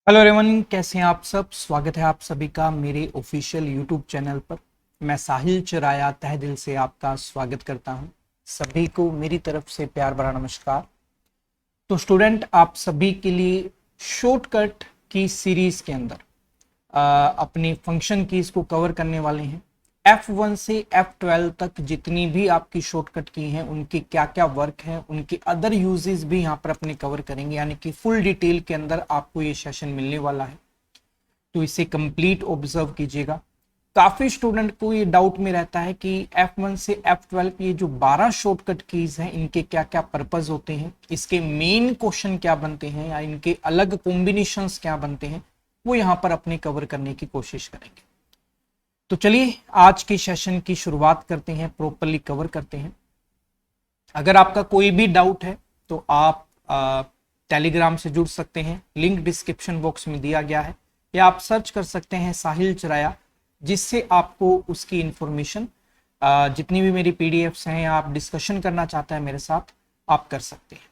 Hello everyone, कैसे हैं आप सब। स्वागत है आप सभी का मेरे ऑफिशियल यूट्यूब चैनल पर। मैं साहिल चिराया तहे दिल से आपका स्वागत करता हूं। सभी को मेरी तरफ से प्यार भरा नमस्कार। तो स्टूडेंट, आप सभी के लिए शॉर्टकट की सीरीज के अंदर अपनी फंक्शन कीज को कवर करने वाले हैं। F1 से F12 तक जितनी भी आपकी शॉर्टकट की हैं उनके क्या क्या वर्क हैं, उनके अदर यूजेस भी यहाँ पर अपने कवर करेंगे, यानी कि फुल डिटेल के अंदर आपको ये सेशन मिलने वाला है। तो इसे कंप्लीट ऑब्जर्व कीजिएगा। काफी स्टूडेंट को ये डाउट में रहता है कि F1 से F12 ये जो 12 शॉर्टकट कीज हैं इनके क्या क्या पर्पज होते हैं, इसके मेन क्वेश्चन क्या बनते हैं या इनके अलग कॉम्बिनेशंस क्या बनते हैं, वो यहाँ पर अपने कवर करने की कोशिश करेंगे। तो चलिए आज के सेशन की शुरुआत करते हैं, प्रॉपरली कवर करते हैं। अगर आपका कोई भी डाउट है तो आप टेलीग्राम से जुड़ सकते हैं, लिंक डिस्क्रिप्शन बॉक्स में दिया गया है, या आप सर्च कर सकते हैं साहिल चिराया, जिससे आपको उसकी इंफॉर्मेशन जितनी भी मेरी पीडीएफ्स हैं या आप डिस्कशन करना चाहते हैं मेरे साथ, आप कर सकते हैं।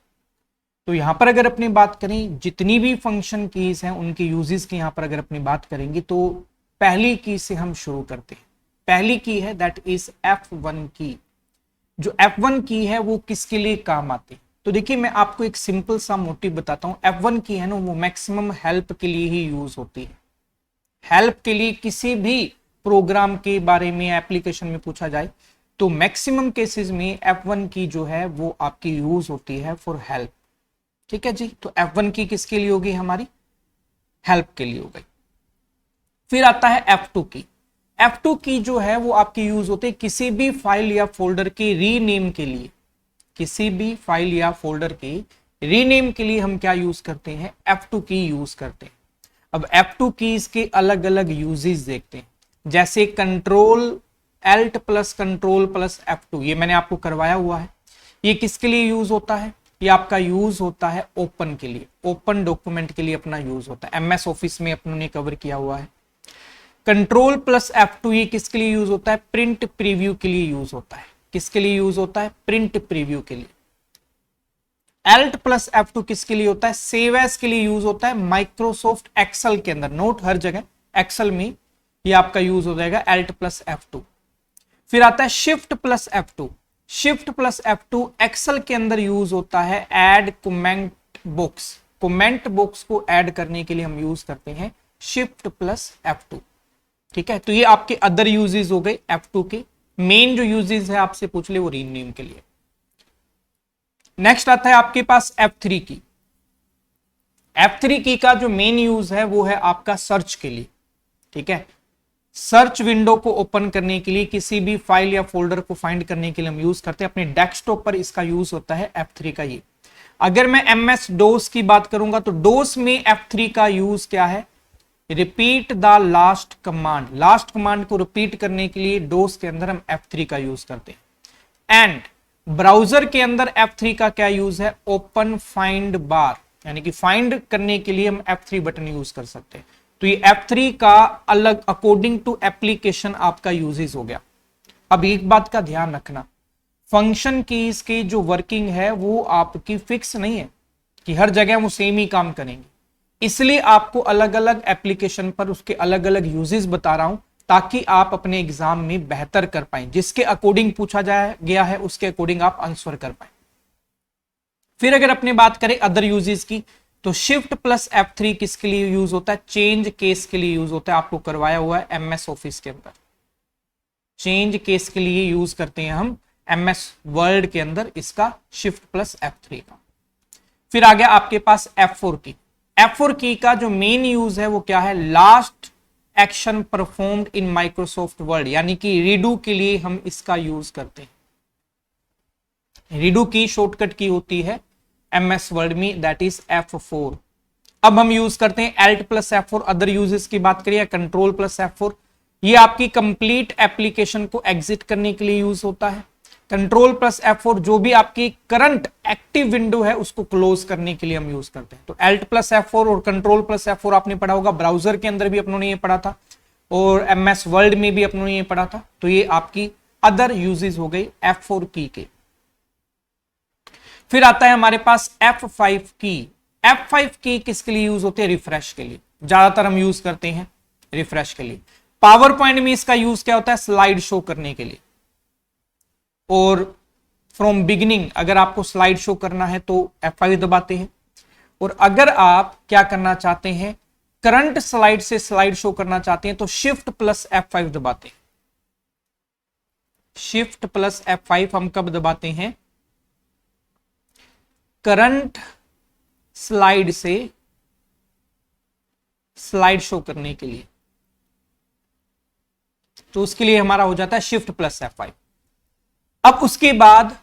तो यहाँ पर अगर अपनी बात करें, जितनी भी फंक्शन कीज हैं उनके यूजेस की यहाँ पर अगर अपनी बात करेंगे तो पहली की से हम शुरू करते हैं। पहली की है दैट इज F1 की। जो F1 की है वो किसके लिए काम आती है, तो देखिए मैं आपको एक सिंपल सा मोटिव बताता हूं। F1 की है ना, वो मैक्सिमम हेल्प के लिए ही यूज होती है। हेल्प के लिए किसी भी प्रोग्राम के बारे में एप्लीकेशन में पूछा जाए तो मैक्सिमम केसेस में F1 की जो है वो आपकी यूज होती है फॉर हेल्प। ठीक है जी, तो F1 की किसके लिए होगी, हमारी हेल्प के लिए हो गई। फिर आता है F2 की। F2 की जो है वो आपकी यूज होती है किसी भी फाइल या फोल्डर के रीनेम के लिए। किसी भी फाइल या फोल्डर के रीनेम के लिए हम क्या यूज करते हैं, F2 की यूज करते हैं। अब F2 की इसके अलग अलग यूजेस देखते हैं, जैसे control Alt plus control plus F2, ये मैंने आपको करवाया हुआ है। ये किसके लिए यूज होता है, ये आपका यूज होता है ओपन के लिए, ओपन डॉक्यूमेंट के लिए अपना यूज होता है। MS ऑफिस में अपनों ने कवर किया हुआ है। कंट्रोल प्लस F2 ये किसके लिए यूज होता है, प्रिंट प्रीव्यू के लिए यूज होता है। किसके लिए यूज होता है, प्रिंट प्रीव्यू के लिए। Alt प्लस F2 किसके लिए होता है, सेव एज के लिए यूज होता है माइक्रोसॉफ्ट एक्सेल के अंदर, नोट हर जगह एक्सेल में ये आपका यूज हो जाएगा Alt प्लस F2। फिर आता है shift plus F2। Shift plus F2 Excel के अंदर यूज होता है add comment box. Comment box को ऐड करने के लिए हम यूज करते हैं शिफ्ट प्लस F2। ठीक है, तो ये आपके अदर यूजेस हो गए F2 के। मेन जो यूजेस है आपसे पूछ ले वो रीनेम के लिए। नेक्स्ट आता है आपके पास F3 की। F3 की का जो मेन यूज है वो है आपका सर्च के लिए। ठीक है, सर्च विंडो को ओपन करने के लिए, किसी भी फाइल या फोल्डर को फाइंड करने के लिए हम यूज करते हैं। अपने डेस्कटॉप पर इसका यूज होता है F3 का ये। अगर मैं MS DOS की बात करूंगा तो DOS में F3 का यूज क्या है, repeat the last command. Last command को रिपीट करने के लिए DOS के अंदर हम F3 का यूज करते हैं। एंड ब्राउजर के अंदर F3 का क्या यूज है, ओपन फाइंड बार, यानी कि फाइंड करने के लिए हम F3 बटन यूज कर सकते हैं। तो ये F3 का अलग अकॉर्डिंग टू एप्लीकेशन आपका यूजेस हो गया। अब एक बात का ध्यान रखना, फंक्शन की इसकी जो वर्किंग है वो आपकी फिक्स नहीं है कि हर जगह वो सेम ही काम करेंगे। इसलिए आपको अलग अलग एप्लीकेशन पर उसके अलग अलग यूजेस बता रहा हूं, ताकि आप अपने एग्जाम में बेहतर कर पाए, जिसके अकॉर्डिंग पूछा जाए गया है उसके अकॉर्डिंग आप आंसर कर पाए। फिर अगर अपने बात करें अदर यूजेस की, तो शिफ्ट प्लस F3 किसके लिए यूज होता है, चेंज केस के लिए यूज होता है। आपको करवाया हुआ है MS ऑफिस के अंदर, चेंज केस के लिए यूज करते हैं हम MS वर्ड के अंदर इसका शिफ्ट प्लस F3 का। फिर आ गया आपके पास F4 की। F4 की का जो मेन यूज है वो क्या है, last action performed in Microsoft word, यानी कि रीडू के लिए हम इसका यूज करते हैं। रीडू की शॉर्टकट की होती है MS वर्ड में, दैट इज F4। अब हम यूज करते हैं Alt plus F4। Other uses की बात करिए, कंट्रोल प्लस F4, ये आपकी कंप्लीट एप्लीकेशन को एग्जिट करने के लिए यूज होता है। कंट्रोल प्लस F4 जो भी आपकी करंट एक्टिव विंडो है उसको क्लोज करने के लिए हम यूज करते हैं। तो Alt प्लस F4 और कंट्रोल प्लस F4 आपने पढ़ा होगा, ब्राउजर के अंदर भी अपनों ने ये पढ़ा था और MS वर्ड में भी अपनों ने ये पढ़ा था। तो ये आपकी अदर यूजेस हो गई F4 की के। फिर आता है हमारे पास F5 की। F5 की किसके लिए यूज होती है? रिफ्रेश के लिए ज्यादातर हम यूज करते हैं, रिफ्रेश के लिए। पावर पॉइंट में इसका यूज क्या होता है? स्लाइड शो करने के लिए। और फ्रॉम बिगिनिंग अगर आपको स्लाइड शो करना है तो F5 दबाते हैं, और अगर आप क्या करना चाहते हैं, करंट स्लाइड से स्लाइड शो करना चाहते हैं तो शिफ्ट प्लस F5 दबाते हैं। शिफ्ट प्लस F5 हम कब दबाते हैं? करंट स्लाइड से स्लाइड शो करने के लिए। तो उसके लिए हमारा हो जाता है शिफ्ट प्लस F5। अब उसके बाद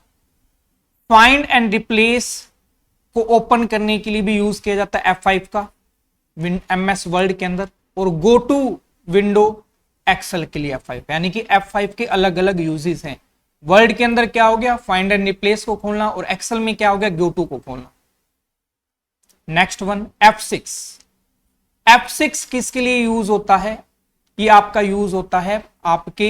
फाइंड एंड रिप्लेस को ओपन करने के लिए भी यूज किया जाता है F5 का MS वर्ड के अंदर, और गो टू विंडो एक्सेल के लिए F5। यानी कि F5 के अलग अलग यूजेस हैं। वर्ड के अंदर क्या हो गया? फाइंड एंड रिप्लेस को खोलना, और एक्सेल में क्या हो गया? गो टू को खोलना। Next one F6। F6 किसके लिए यूज होता है? ये आपका यूज होता है आपके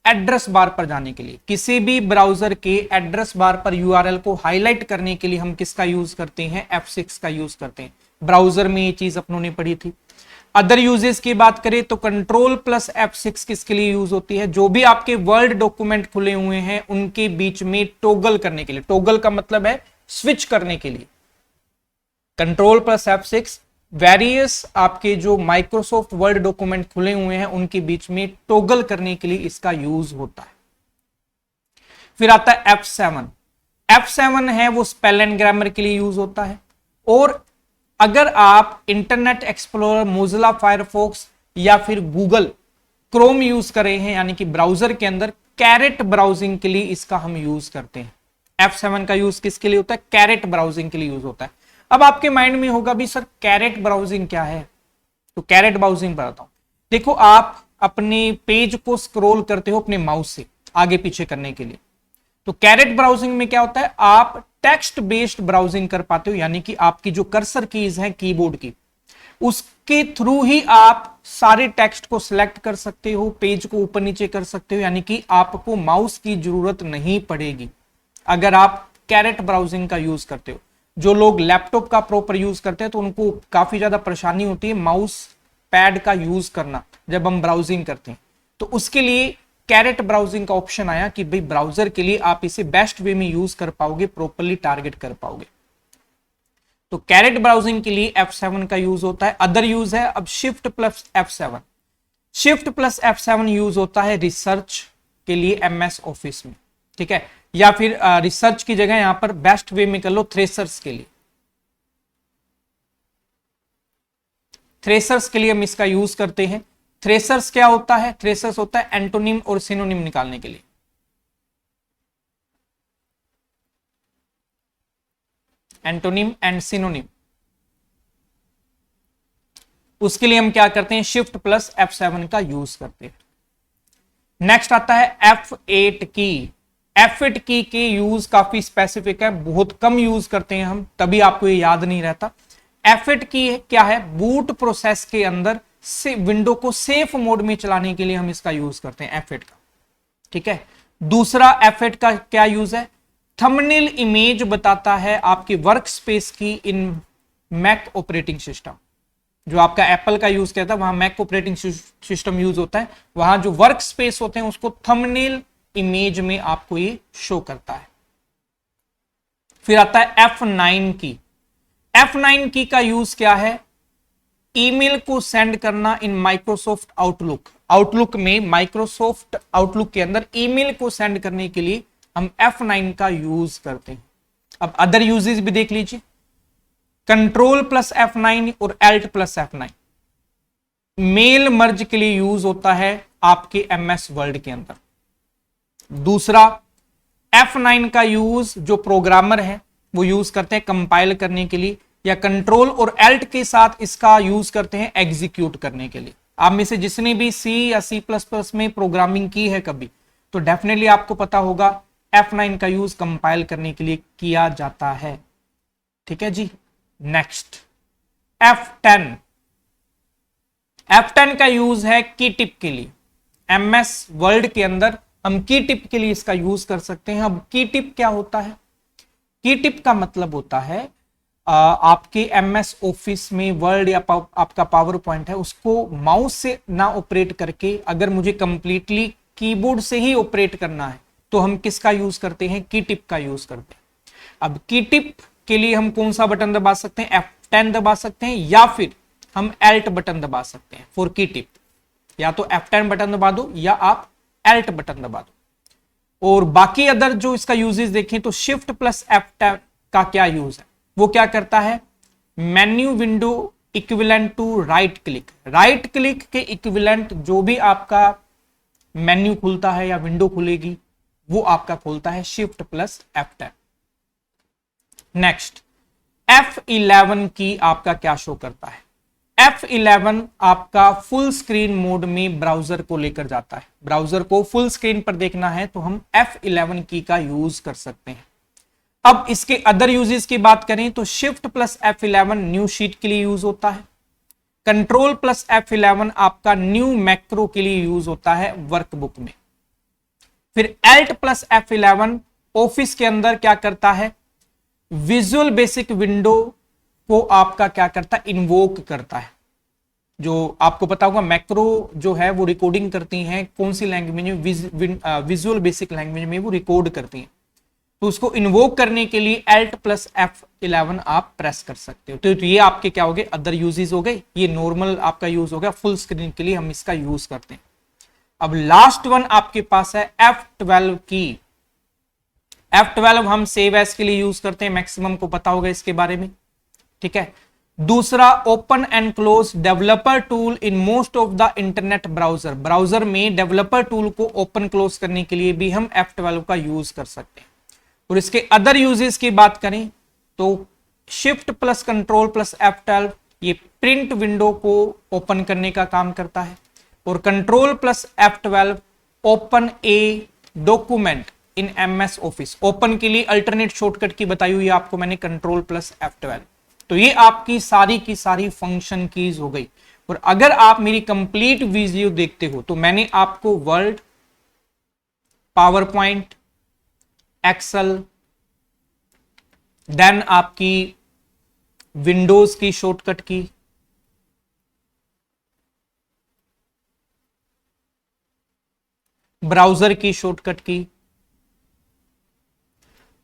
एड्रेस बार पर जाने के लिए। किसी भी ब्राउजर के एड्रेस बार पर URL को हाईलाइट करने के लिए हम किसका यूज करते हैं? F6 का यूज करते हैं। ब्राउजर में ये चीज अपनों ने पढ़ी थी। अदर यूजेस की बात करें तो कंट्रोल प्लस F6 किसके लिए यूज होती है? जो भी आपके वर्ड डॉक्यूमेंट खुले हुए हैं उनके बीच में टॉगल करने के लिए। टॉगल का मतलब है स्विच करने के लिए। कंट्रोल प्लस F6 वेरियस आपके जो माइक्रोसॉफ्ट वर्ड डॉक्यूमेंट खुले हुए हैं उनके बीच में टॉगल करने के लिए इसका यूज होता है। फिर आता है F7। F7 है वो स्पेल एंड ग्रामर के लिए यूज होता है। और अगर आप इंटरनेट एक्सप्लोरर, मोजिला फायरफॉक्स या फिर गूगल क्रोम यूज कर रहे हैं, यानी कि ब्राउजर के अंदर, कैरेट ब्राउजिंग के लिए इसका हम यूज करते हैं। F7 का यूज किसके लिए होता है? कैरेट ब्राउजिंग के लिए यूज होता है। अब आपके माइंड में होगा भी सर कैरेट ब्राउजिंग क्या है? तो कैरेट ब्राउजिंग बताता हूं। देखो, आप अपने पेज को स्क्रॉल करते हो अपने माउस से आगे पीछे करने के लिए। तो कैरेट ब्राउजिंग में क्या होता है? आप टेक्स्ट बेस्ड ब्राउजिंग कर पाते हो, यानी कि आपकी जो कर्सर कीज हैं कीबोर्ड की, उसके थ्रू ही आप सारे टेक्स्ट को सिलेक्ट कर सकते हो, पेज को ऊपर नीचे कर सकते हो, यानी कि आपको माउस की जरूरत नहीं पड़ेगी अगर आप कैरेट ब्राउजिंग का यूज करते हो। जो लोग लैपटॉप का प्रॉपर यूज करते हैं तो उनको काफी ज्यादा परेशानी होती है माउस पैड का यूज करना जब हम ब्राउजिंग करते हैं। तो उसके लिए कैरेट ब्राउजिंग का ऑप्शन आया कि भाई ब्राउजर के लिए आप इसे बेस्ट वे में यूज कर पाओगे, प्रॉपर्ली टारगेट कर पाओगे। तो कैरेट ब्राउजिंग के लिए F7 का यूज होता है। अदर यूज है अब shift plus F7। Shift plus F7 use होता है रिसर्च के लिए MS ऑफिस में, ठीक है, या फिर रिसर्च की जगह यहां पर बेस्ट वे में कर लो थ्रेसर्स के लिए। थ्रेसर्स के लिए हम इसका यूज करते हैं। थ्रेसर्स क्या होता है? थ्रेसर्स होता है एंटोनिम और सिनोनिम निकालने के लिए। एंटोनिम एंड सिनोनिम, उसके लिए हम क्या करते हैं? शिफ्ट प्लस F7 का यूज करते हैं। नेक्स्ट आता है F8 की। F8 की के यूज काफी स्पेसिफिक है, बहुत कम यूज करते हैं हम, तभी आपको ये याद नहीं रहता। F8 की क्या है? बूट प्रोसेस के अंदर से विंडो को सेफ मोड में चलाने के लिए हम इसका यूज करते हैं F8 का, ठीक है। दूसरा F8 का क्या यूज है? थंबनेल इमेज बताता है आपकी वर्क स्पेस की इन मैक ऑपरेटिंग सिस्टम। जो आपका एप्पल का यूज किया था वहां मैक ऑपरेटिंग सिस्टम यूज होता है, वहां जो वर्क स्पेस होते हैं उसको थंबनेल इमेज में आपको ये शो करता है। फिर आता है F9 की। F9 की का यूज क्या है? ईमेल को सेंड करना इन माइक्रोसॉफ्ट आउटलुक। आउटलुक में, माइक्रोसॉफ्ट आउटलुक के अंदर ईमेल को सेंड करने के लिए हम F9 का यूज करते हैं। अब अदर यूजेस भी देख लीजिए। कंट्रोल प्लस F9 और Alt plus F9 mail merge के लिए यूज होता है आपके MS वर्ड के अंदर। दूसरा F9 का यूज जो प्रोग्रामर है वो यूज करते हैं कंपाइल करने के लिए, या कंट्रोल और Alt के साथ इसका यूज करते हैं एग्जीक्यूट करने के लिए। आप में से जिसने भी C या C++ में प्रोग्रामिंग की है कभी, तो डेफिनेटली आपको पता होगा F9 का यूज कंपाइल करने के लिए किया जाता है, ठीक है जी। Next F10। F10 का यूज है की टिप के लिए। MS वर्ड के अंदर हम की टिप के लिए इसका यूज कर सकते हैं। अब की टिप क्या होता है? की टिप का मतलब होता है आपके एमएस ऑफिस में वर्ड या आपका पावर पॉइंट है उसको माउस से ना ऑपरेट करके अगर मुझे कंप्लीटली कीबोर्ड से ही ऑपरेट करना है तो हम किसका यूज करते हैं, की टिप का यूज करते हैं। अब की टिप के लिए हम कौन सा बटन दबा सकते हैं, F10 दबा सकते हैं या फिर हम Alt बटन दबा सकते हैं फॉर की टिप। या तो F10 बटन दबा दो या आप Alt बटन दबा दो। और बाकी अदर जो इसका यूजेस देखें तो शिफ्ट प्लस F10 का क्या यूज है, वो क्या करता है, menu window equivalent to right click. Right click के इक्विवेलेंट जो भी आपका मेन्यू खुलता है या विंडो खुलेगी वो आपका खोलता है shift plus F10। Next F11 की आपका क्या शो करता है, F11 आपका फुल स्क्रीन मोड में ब्राउजर को लेकर जाता है। ब्राउजर को फुल स्क्रीन पर देखना है तो हम F11 की का यूज कर सकते हैं। अब इसके अदर यूजेस की बात करें तो shift plus F11 new sheet के लिए यूज होता है। कंट्रोल प्लस F11 आपका न्यू मैक्रो के लिए यूज होता है वर्कबुक में। फिर Alt प्लस F11 ऑफिस के अंदर क्या करता है, विजुअल बेसिक विंडो को आपका क्या करता है, इन्वोक करता है। जो आपको पता होगा मैक्रो जो है वो रिकॉर्डिंग करती हैं कौन सी लैंग्वेज में, विजुअल बेसिक लैंग्वेज में वो रिकॉर्ड करती हैं। तो उसको इन्वोक करने के लिए Alt प्लस F11 आप प्रेस कर सकते हो। तो ये आपके क्या हो गए, अदर यूजेस हो गए। ये नॉर्मल आपका यूज हो गया, फुल स्क्रीन के लिए हम इसका यूज करते हैं। अब लास्ट वन आपके पास है F12 की। F12 हम सेव एज के लिए यूज करते हैं, मैक्सिमम को पता होगा इसके बारे में, ठीक है। दूसरा open and close developer tool in most of the internet browser. Browser में डेवलपर टूल को ओपन क्लोज करने के लिए भी हम F12 का यूज कर सकते हैं। और इसके अदर यूजेस की बात करें तो shift plus control plus F12 ये प्रिंट विंडो को ओपन करने का काम करता है। और control plus F12 open a document in MS office. Open के लिए अल्टरनेट शॉर्टकट की बताई हुई आपको मैंने, कंट्रोल प्लस F12। तो ये आपकी सारी की सारी फंक्शन कीज हो गई। और अगर आप मेरी कंप्लीट वीडियो देखते हो तो मैंने आपको Word, PowerPoint, Excel, then आपकी विंडोज की शॉर्टकट की, ब्राउजर की शॉर्टकट की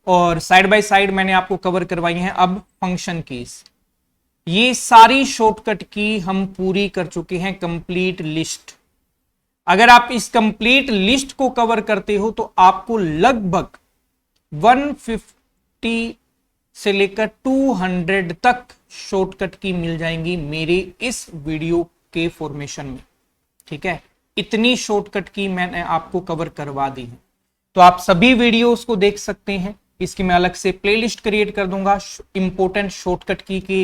और साइड बाय साइड मैंने आपको कवर करवाई हैं अब फंक्शन कीज। ये सारी शॉर्टकट की हम पूरी कर चुके हैं, कंप्लीट लिस्ट। अगर आप इस कंप्लीट लिस्ट को कवर करते हो तो आपको लगभग 150 से लेकर 200 तक शॉर्टकट की मिल जाएंगी मेरे इस वीडियो के फॉर्मेशन में, ठीक है। इतनी शॉर्टकट की मैंने आपको कवर करवा दी है। तो आप सभी वीडियोस को देख सकते हैं। इसकी मैं अलग से प्लेलिस्ट क्रिएट कर दूंगा इंपॉर्टेंट शॉर्टकट की के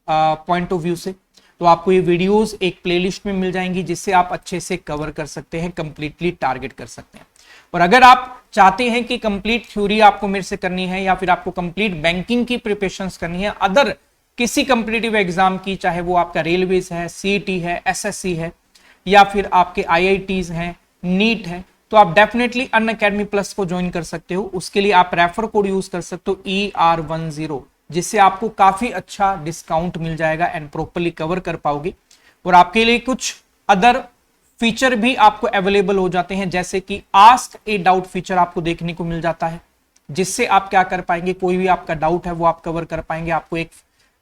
पॉइंट ऑफ व्यू से। तो आपको ये वीडियोस एक प्लेलिस्ट में मिल जाएंगी जिससे आप अच्छे से कवर कर सकते हैं, कंप्लीटली टारगेट कर सकते हैं। और अगर आप चाहते हैं कि कंप्लीट थ्योरी आपको मेरे से करनी है या फिर आपको कंप्लीट बैंकिंग की प्रिपरेशंस करनी है, अदर किसी कंपिटिटिव एग्जाम की, चाहे वो आपका रेलवेज है, सीईटी है, एसएससी है या फिर आपके आईआईटीज हैं, नीट है, तो आप डेफिनेटली अनअकैडमी प्लस को ज्वाइन कर सकते हो। उसके लिए आप रेफर कोड यूज कर सकते हो ER10, जिससे आपको काफी अच्छा डिस्काउंट मिल जाएगा एंड प्रॉपर्ली कवर कर पाओगे। और आपके लिए कुछ अदर फीचर भी आपको अवेलेबल हो जाते हैं, जैसे कि आस्क ए डाउट फीचर आपको देखने को मिल जाता है, जिससे आप क्या कर पाएंगे, कोई भी आपका डाउट है वो आप कवर कर पाएंगे। आपको एक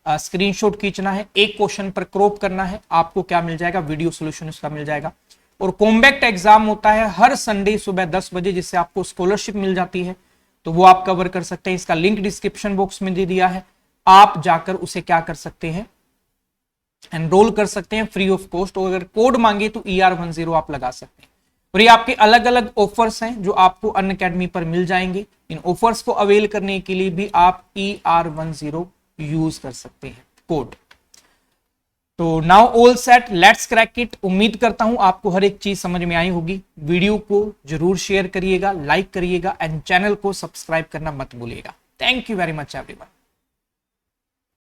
स्क्रीनशॉट खींचना है, एक क्वेश्चन पर क्रॉप करना है, आपको क्या मिल जाएगा, वीडियो सॉल्यूशन उसका मिल जाएगा। और कॉम्बैक्ट एग्जाम होता है हर संडे सुबह 10 बजे, जिससे आपको स्कॉलरशिप मिल जाती है, तो वो आप कवर कर सकते हैं। इसका लिंक डिस्क्रिप्शन बॉक्स में दे दिया है, आप जाकर उसे क्या कर सकते हैं, एनरोल कर सकते हैं फ्री ऑफ कॉस्ट। और अगर कोड मांगे तो ER10 आप लगा सकते हैं। और ये आपके अलग अलग ऑफर्स हैं जो आपको अनअकैडमी पर मिल जाएंगे। इन ऑफर्स को अवेल करने के लिए भी आप ER10 यूज कर सकते हैं कोड। तो now all set, let's crack it. उम्मीद करता हूं आपको हर एक चीज समझ में आई होगी। वीडियो को जरूर शेयर करिएगा, लाइक करिएगा एंड चैनल को सब्सक्राइब करना मत भूलिएगा। Thank you very much everyone.